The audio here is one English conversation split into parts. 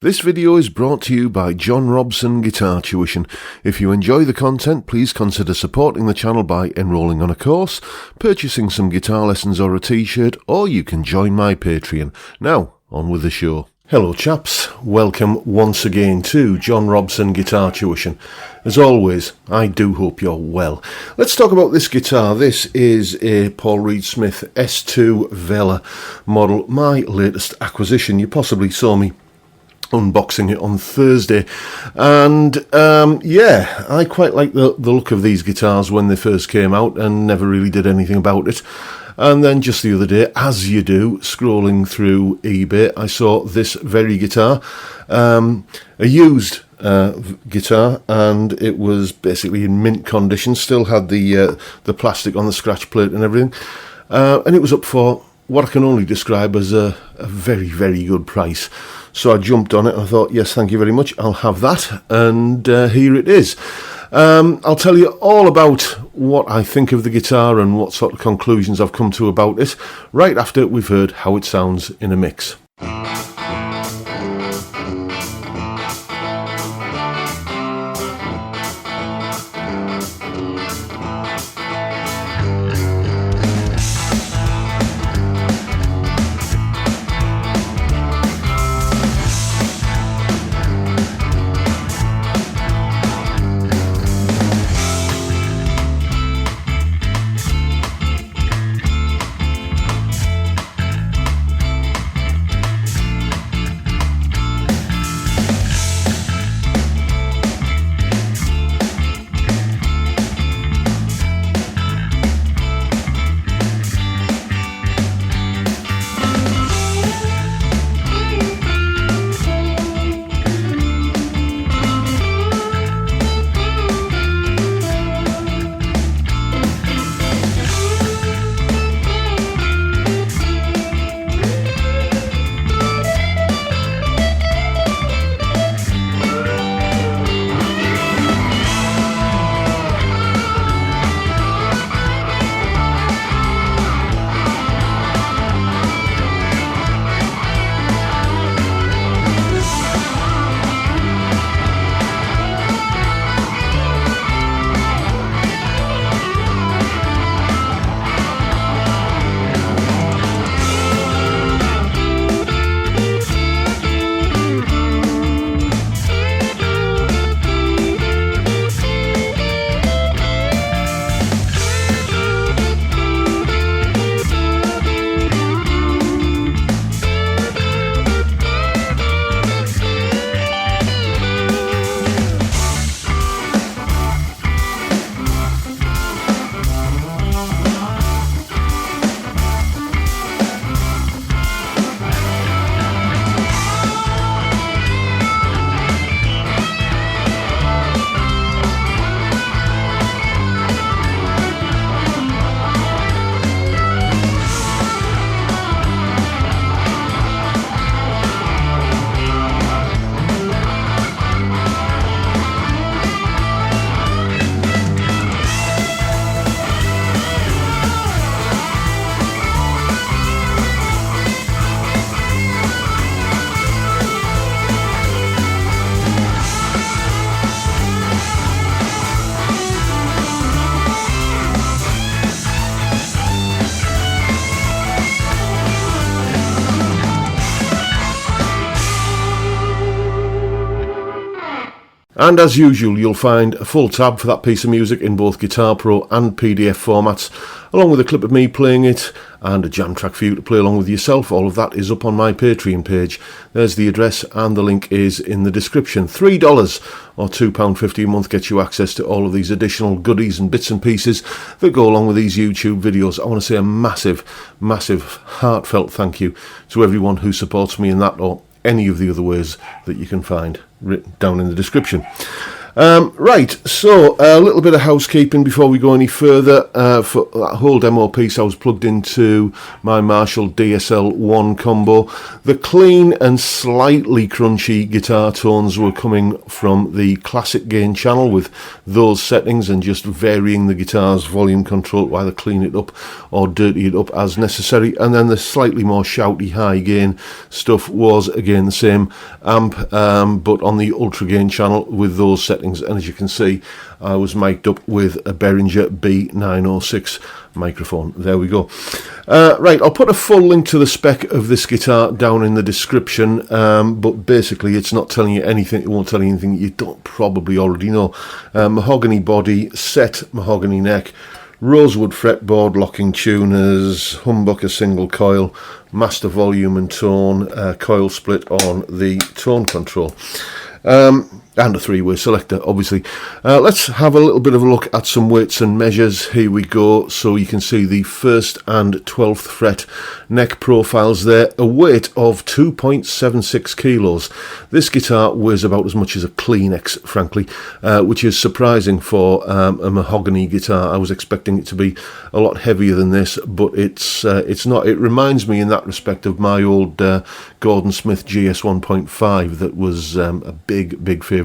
This video is brought to you by John Robson Guitar Tuition. If you enjoy the content, please consider supporting the channel by enrolling on a course, purchasing some guitar lessons or a t-shirt, or you can join my Patreon. Now, on with the show. Hello chaps, welcome once again to John Robson Guitar Tuition. As always, I do hope you're well. Let's talk about this guitar. This is a Paul Reed Smith S2 Vela model, my latest acquisition. You possibly saw me unboxing it on Thursday, and yeah, I quite like the look of these guitars when they first came out and never really did anything about it. And then just the other day, as you do, scrolling through eBay, I saw this very guitar, a used guitar, and it was basically in mint condition, still had the plastic on the scratch plate and everything, and it was up for what I can only describe as a very, very good price. So I jumped on it and I thought, yes, thank you very much, I'll have that, and here it is. I'll tell you all about what I think of the guitar and what sort of conclusions I've come to about it right after we've heard how it sounds in a mix. And as usual, you'll find a full tab for that piece of music in both Guitar Pro and PDF formats, along with a clip of me playing it and a jam track for you to play along with yourself. All of that is up on my Patreon page. There's the address and the link is in the description. $3 or £2.50 a month gets you access to all of these additional goodies and bits and pieces that go along with these YouTube videos. I want to say a massive, massive, heartfelt thank you to everyone who supports me in that or any of the other ways that you can find written down in the description. Right, so a little bit of housekeeping before we go any further. For that whole demo piece, I was plugged into my Marshall DSL-1 combo. The clean and slightly crunchy guitar tones were coming from the classic gain channel with those settings and just varying the guitar's volume control to either clean it up or dirty it up as necessary. And then the slightly more shouty high gain stuff was again the same amp, but on the ultra gain channel with those settings. And as you can see, I was mic'd up with a Behringer B906 microphone. There we go. Right, I'll put a full link to the spec of this guitar down in the description, but basically it's not telling you anything. It won't tell you anything you don't probably already know. Mahogany body, set mahogany neck, rosewood fretboard, locking tuners, humbucker single coil, master volume and tone, coil split on the tone control. And a three-way selector, obviously. Let's have a little bit of a look at some weights and measures. Here we go. So you can see the 1st and 12th fret neck profiles there. A weight of 2.76 kilos. This guitar weighs about as much as a Kleenex, frankly, which is surprising for a mahogany guitar. I was expecting it to be a lot heavier than this, but it's not. It reminds me in that respect of my old Gordon Smith GS 1.5 that was a big favourite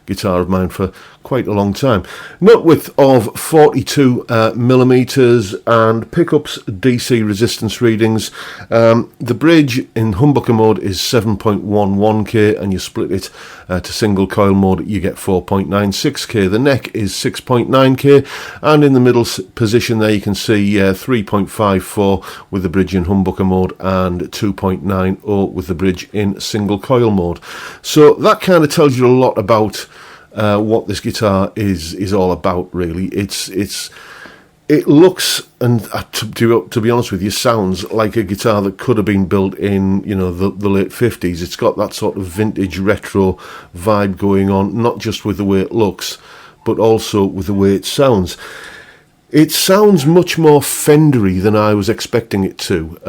guitar of mine for quite a long time. Nut width of 42 millimeters and pickups DC resistance readings. The bridge in humbucker mode is 7.11k, and you split it to single coil mode, you get 4.96k. The neck is 6.9k, and in the middle position there you can see 3.54 with the bridge in humbucker mode and 2.90 with the bridge in single coil mode. So that kind of tells you a lot about what this guitar is all about, really. It looks, and to be honest with you, sounds like a guitar that could have been built in, you know, the late 50s. It's got that sort of vintage retro vibe going on, not just with the way it looks, but also with the way it sounds. It sounds much more Fendery than I was expecting it to.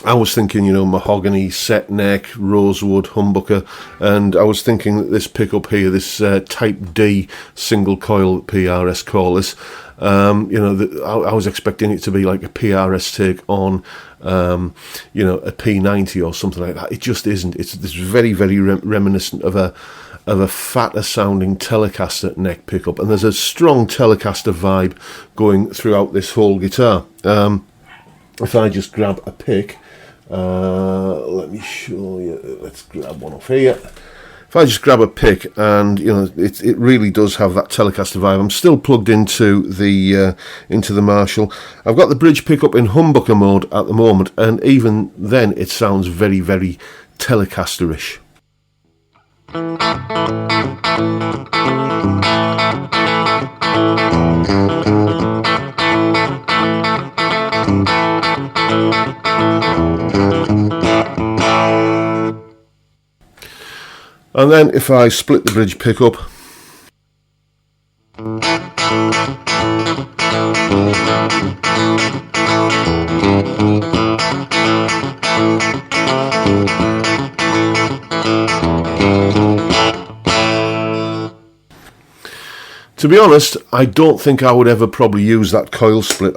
I was thinking, you know, mahogany, set neck, rosewood, humbucker, and I was thinking that this pickup here, this Type D single coil PRS cordless, you know, I was expecting it to be like a PRS take on, you know, a P90 or something like that. It just isn't. It's very reminiscent of a fatter sounding Telecaster neck pickup, and there's a strong Telecaster vibe going throughout this whole guitar. If I just grab a pick, let me show you. Let's grab one off here. If I just grab a pick, and you know, it really does have that Telecaster vibe. I'm still plugged into the Marshall. I've got the bridge pickup in humbucker mode at the moment, and even then, it sounds very Telecaster-ish. And then if I split the bridge pickup, to be honest, I don't think I would ever probably use that coil split.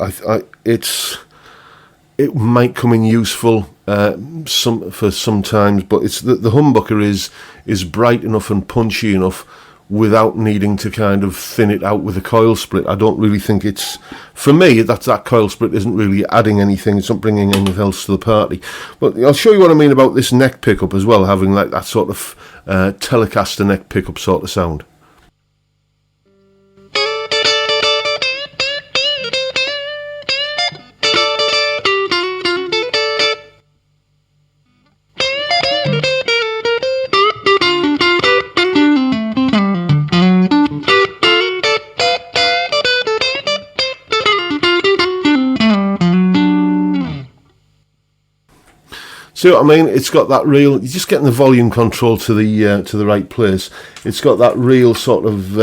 It might come in useful for sometimes, but it's the humbucker is bright enough and punchy enough without needing to kind of thin it out with a coil split. I don't really think it's, for me, that coil split isn't really adding anything. It's not bringing anything else to the party. But I'll show you what I mean about this neck pickup as well, having like that sort of Telecaster neck pickup sort of sound. See what I mean? It's got that real. You're just getting the volume control to the right place. It's got that real sort of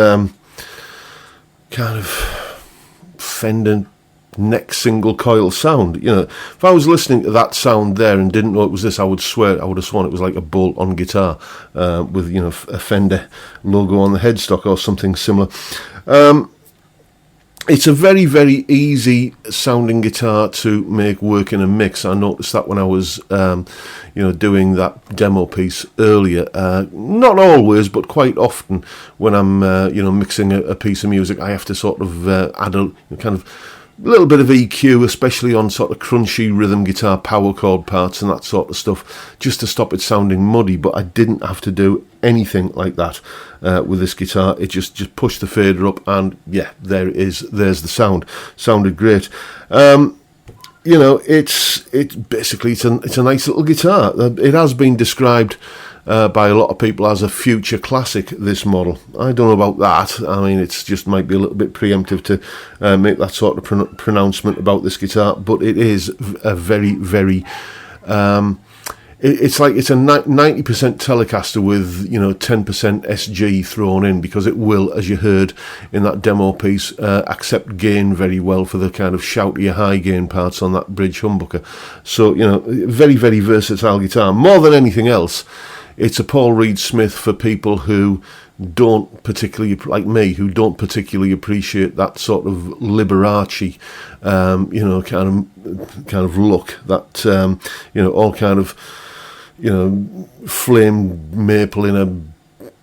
kind of Fender neck single coil sound. You know, if I was listening to that sound there and didn't know it was this, I would have sworn it was like a bolt-on guitar with, you know, a Fender logo on the headstock or something similar. It's a very, very easy sounding guitar to make work in a mix. I noticed that when I was, you know, doing that demo piece earlier. Not always, but quite often when I'm, you know, mixing a piece of music, I have to sort of add a kind of little bit of EQ, especially on sort of crunchy rhythm guitar power chord parts and that sort of stuff, just to stop it sounding muddy. But I didn't have to do anything like that with this guitar. It just pushed the fader up, and yeah, there it is. There's the sound. Sounded great. You know, it's basically it's a nice little guitar. It has been described by a lot of people as a future classic, this model. I don't know about that. I mean, it's just might be a little bit preemptive to make that sort of pronouncement about this guitar, but it is a very, very it's like it's a 90% Telecaster with, you know, 10% SG thrown in, because it will, as you heard in that demo piece, accept gain very well for the kind of shouty high gain parts on that bridge humbucker. So, you know, very, very versatile guitar. More than anything else, it's a Paul Reed Smith for people who don't particularly, like me, who don't particularly appreciate that sort of Liberace, you know, kind of look. That, you know, all kind of, you know, flame maple in a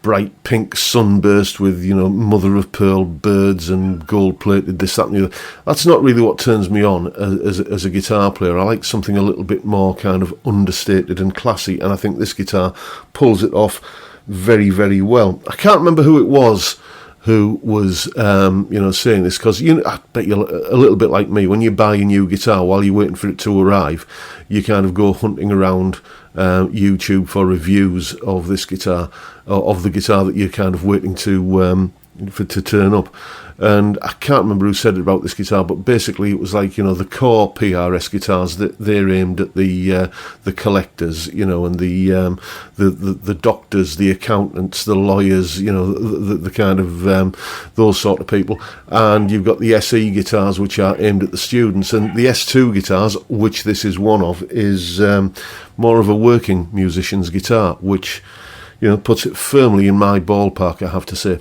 bright pink sunburst with, you know, mother of pearl birds and gold plated this, that and the other. That's not really what turns me on as a guitar player. I like something a little bit more kind of understated and classy, and I think this guitar pulls it off very, very well. I can't remember who it was who was, you know, saying this, because, you know, I bet you're a little bit like me. When you buy a new guitar, while you're waiting for it to arrive, you kind of go hunting around YouTube for reviews of this guitar, of the guitar that you're kind of waiting to turn up. And I can't remember who said it about this guitar, but basically it was like, you know, the core PRS guitars, that they're aimed at the collectors, you know, and the doctors, the accountants, the lawyers, you know, the kind of those sort of people. And you've got the SE guitars, which are aimed at the students, and the S2 guitars, which this is one of, is more of a working musician's guitar, which, you know, puts it firmly in my ballpark, I have to say.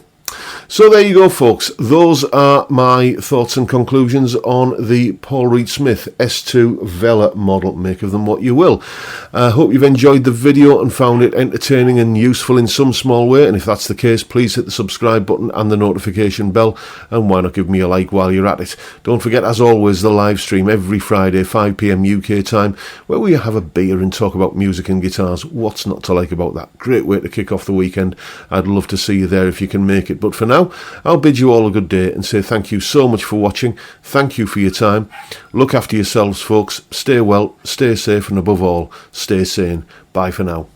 So there you go, folks. Those are my thoughts and conclusions on the Paul Reed Smith S2 Vela model. Make of them what you will. I hope you've enjoyed the video and found it entertaining and useful in some small way, and if that's the case, please hit the subscribe button and the notification bell, and why not give me a like while you're at it. Don't forget, as always, the live stream every Friday 5 PM UK time, where we have a beer and talk about music and guitars. What's not to like about that? Great way to kick off the weekend. I'd love to see you there if you can make it. But for now, I'll bid you all a good day and say thank you so much for watching. Thank you for your time. Look after yourselves, folks. Stay well, stay safe, and above all, stay sane. Bye for now.